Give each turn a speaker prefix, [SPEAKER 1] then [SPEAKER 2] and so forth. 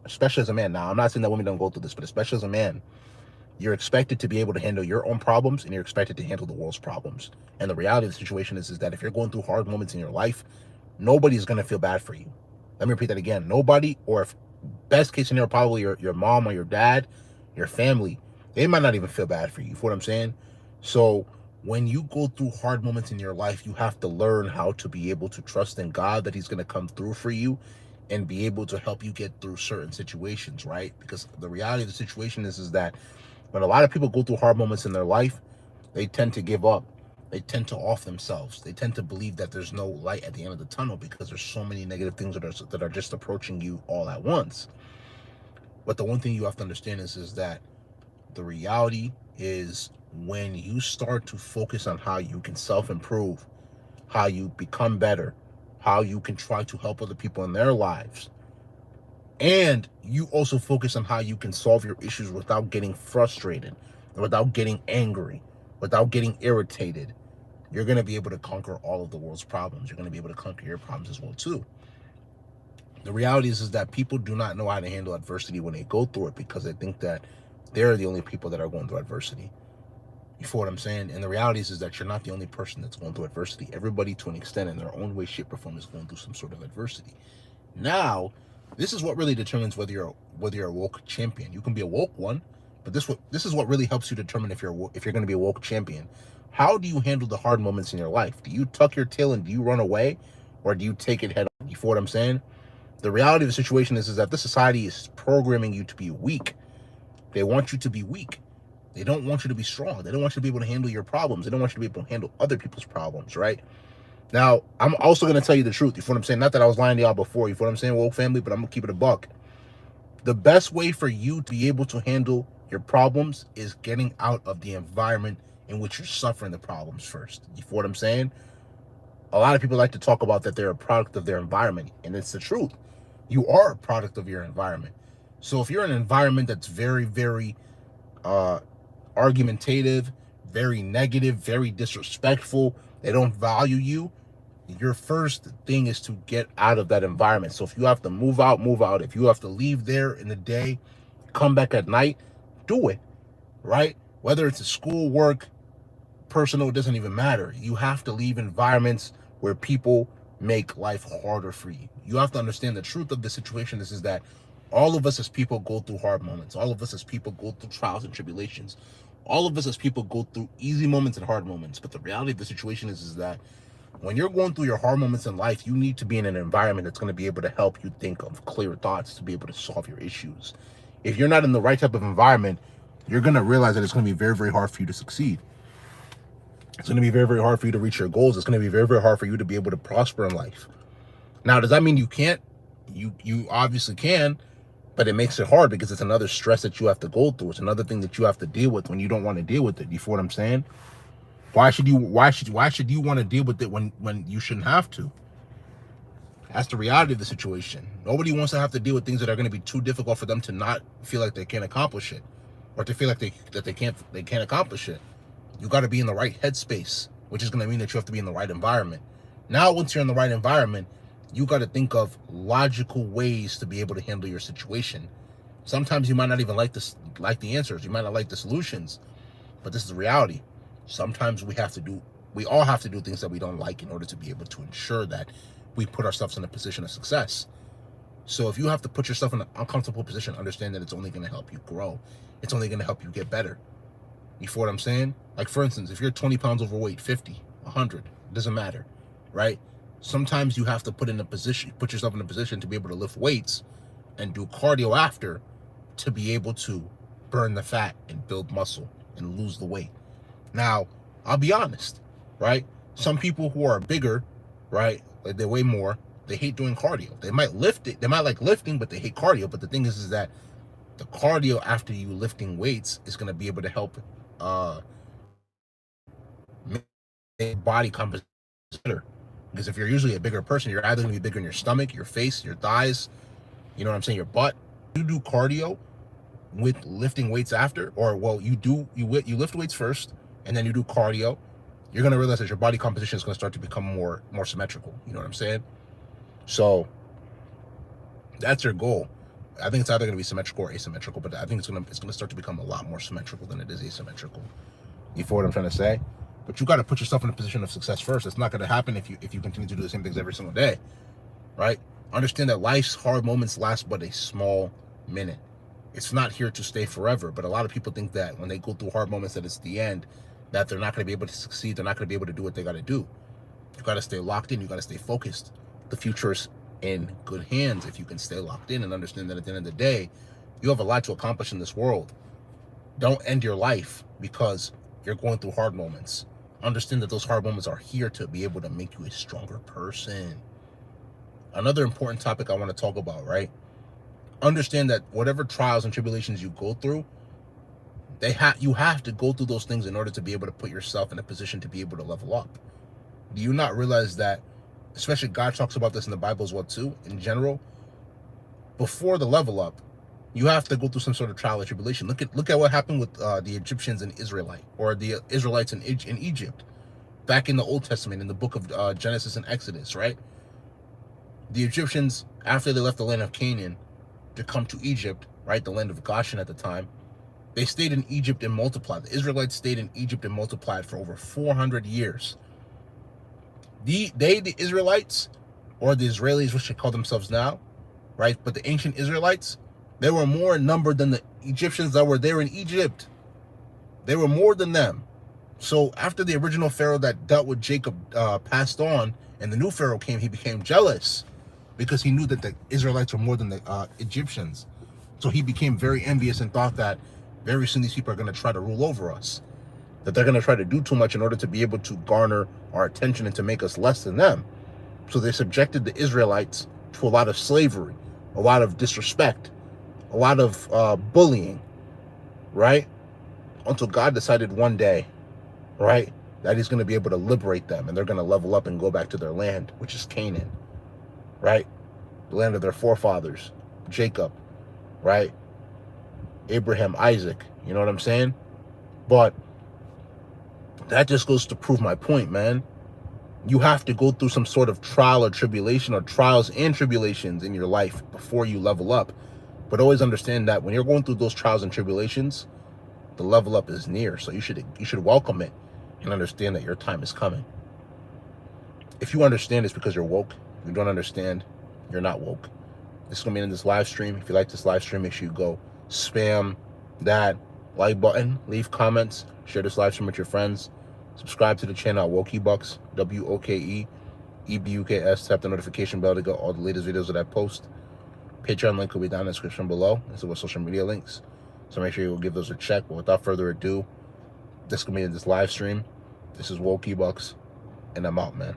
[SPEAKER 1] especially as a man. Now, I'm not saying that women don't go through this, but especially as a man, you're expected to be able to handle your own problems and you're expected to handle the world's problems. And the reality of the situation is that if you're going through hard moments in your life, nobody's going to feel bad for you. Let me repeat that again. Nobody, or if best case scenario, probably your mom or your dad, your family, they might not even feel bad for you. You know what I'm saying? So when you go through hard moments in your life, you have to learn how to be able to trust in God that He's going to come through for you and be able to help you get through certain situations, right? Because the reality of the situation is that when a lot of people go through hard moments in their life, they tend to give up. They tend to off themselves. They tend to believe that there's no light at the end of the tunnel because there's so many negative things that are just approaching you all at once. But the one thing you have to understand is that the reality is when you start to focus on how you can self-improve, how you become better, how you can try to help other people in their lives, and you also focus on how you can solve your issues without getting frustrated, without getting angry, without getting irritated, you're going to be able to conquer all of the world's problems. You're going to be able to conquer your problems as well too. The reality is that people do not know how to handle adversity when they go through it because they think that they're the only people that are going through adversity. You feel what I'm saying? And the reality is that you're not the only person that's going through adversity. Everybody, to an extent, in their own way, shape, or form, is going through some sort of adversity. Now, this is what really determines whether you're a woke champion. You can be a woke one, but this is what really helps you determine if you're going to be a woke champion. How do you handle the hard moments in your life? Do you tuck your tail and do you run away, or do you take it head on? You feel what I'm saying? The reality of the situation is that this society is programming you to be weak. They want you to be weak. They don't want you to be strong. They don't want you to be able to handle your problems. They don't want you to be able to handle other people's problems, right? Now, I'm also going to tell you the truth. You feel what I'm saying? Not that I was lying to y'all before. You feel what I'm saying, woke family? But I'm going to keep it a buck. The best way for you to be able to handle your problems is getting out of the environment in which you're suffering the problems first. You feel what I'm saying? A lot of people like to talk about that they're a product of their environment, and it's the truth. You are a product of your environment. So if you're in an environment that's very, very uh, argumentative, very negative, very disrespectful, they don't value you, your first thing is to get out of that environment. So if you have to move out, move out. If you have to leave there in the day, come back at night, do it, right? Whether it's a school, work, personal, it doesn't even matter. You have to leave environments where people make life harder for you. You have to understand the truth of the situation is that all of us as people go through hard moments. All of us as people go through trials and tribulations. All of us as people go through easy moments and hard moments. But the reality of the situation is that when you're going through your hard moments in life, you need to be in an environment that's going to be able to help you think of clear thoughts to be able to solve your issues. If you're not in the right type of environment, you're going to realize that it's going to be very, very hard for you to succeed. It's going to be very, very hard for you to reach your goals. It's going to be very, very hard for you to be able to prosper in life. Now, does that mean you can't? You obviously can, but it makes it hard because it's another stress that you have to go through. It's another thing that you have to deal with when you don't want to deal with it. You feel what I'm saying? Why should you want to deal with it when you shouldn't have to? That's the reality of the situation. Nobody wants to have to deal with things that are going to be too difficult for them to not feel like they can't accomplish it, or to feel like they can't accomplish it. You got to be in the right headspace, which is going to mean that you have to be in the right environment. Now, once you're in the right environment, you got to think of logical ways to be able to handle your situation. Sometimes you might not even like the answers. You might not like the solutions, but this is the reality. Sometimes we all have to do things that we don't like in order to be able to ensure that we put ourselves in a position of success. So if you have to put yourself in an uncomfortable position, understand that it's only going to help you grow. It's only going to help you get better. You feel what I'm saying? Like, for instance, if you're 20 pounds overweight, 50, 100, it doesn't matter, right? Sometimes you have to put yourself in a position to be able to lift weights and do cardio after to be able to burn the fat and build muscle and lose the weight. Now, I'll be honest, right? Some people who are bigger, right, like they weigh more, they hate doing cardio. They might lift it, they might like lifting, but they hate cardio. But the thing is that the cardio after you lifting weights is going to be able to help make body composition better. Because if you're usually a bigger person, you're either going to be bigger in your stomach, your face, your thighs, you know what I'm saying, your butt. You do cardio with lifting weights after, or well, you lift weights first and then you do cardio, you're going to realize that your body composition is going to start to become more symmetrical. You know what I'm saying? So that's your goal. I think it's either going to be symmetrical or asymmetrical, but I think it's gonna start to become a lot more symmetrical than it is asymmetrical. You feel what I'm trying to say? But you got to put yourself in a position of success first. It's not going to happen if you continue to do the same things every single day, right? Understand that life's hard moments last but a small minute. It's not here to stay forever. But a lot of people think that when they go through hard moments, that it's the end, that they're not going to be able to succeed. They're not going to be able to do what they got to do. You got to stay locked in. You got to stay focused. The future is in good hands if you can stay locked in and understand that at the end of the day, you have a lot to accomplish in this world. Don't end your life because you're going through hard moments. Understand that those hard moments are here to be able to make you a stronger person. Another important topic I want to talk about, right? Understand that whatever trials and tribulations you go through, you have to go through those things in order to be able to put yourself in a position to be able to level up. Do you not realize that, especially God talks about this in the Bible as well too, in general, before the level up, you have to go through some sort of trial or tribulation. Look at what happened with the Egyptians and Israelite, or the Israelites in Egypt, back in the Old Testament, in the book of Genesis and Exodus, right? The Egyptians, after they left the land of Canaan to come to Egypt, right, the land of Goshen at the time, they stayed in Egypt and multiplied. The Israelites stayed in Egypt and multiplied for over 400 years. The Israelites, or the Israelis, which they call themselves now, right? But the ancient Israelites, they were more in number than the Egyptians that were there in Egypt. They were more than them. So after the original Pharaoh that dealt with Jacob passed on, and the new Pharaoh came, he became jealous because he knew that the Israelites were more than the Egyptians. So he became very envious and thought that very soon these people are going to try to rule over us, that they're going to try to do too much in order to be able to garner our attention and to make us less than them. So they subjected the Israelites to a lot of slavery, a lot of disrespect, a lot of bullying, right? Until God decided one day, right, that he's going to be able to liberate them, and they're going to level up and go back to their land, which is Canaan, right? The land of their forefathers, Jacob, right? Abraham, Isaac, you know what I'm saying? But that just goes to prove my point, man. You have to go through some sort of trial or tribulation, or trials and tribulations in your life before you level up. But always understand that when you're going through those trials and tribulations, the level up is near. So you should welcome it and understand that your time is coming. If you understand, it's because you're woke. If you don't understand, you're not woke. This is going to be in this live stream. If you like this live stream, make sure you go spam that like button, leave comments, share this live stream with your friends, subscribe to the channel at WokeEbucks, WOKEEBUKS. Tap the notification bell to get all the latest videos that I post. Patreon link will be down in the description below. This is what social media links. So make sure you will give those a check. But without further ado, this is going to be in this live stream. This is WokeEbucks, and I'm out, man.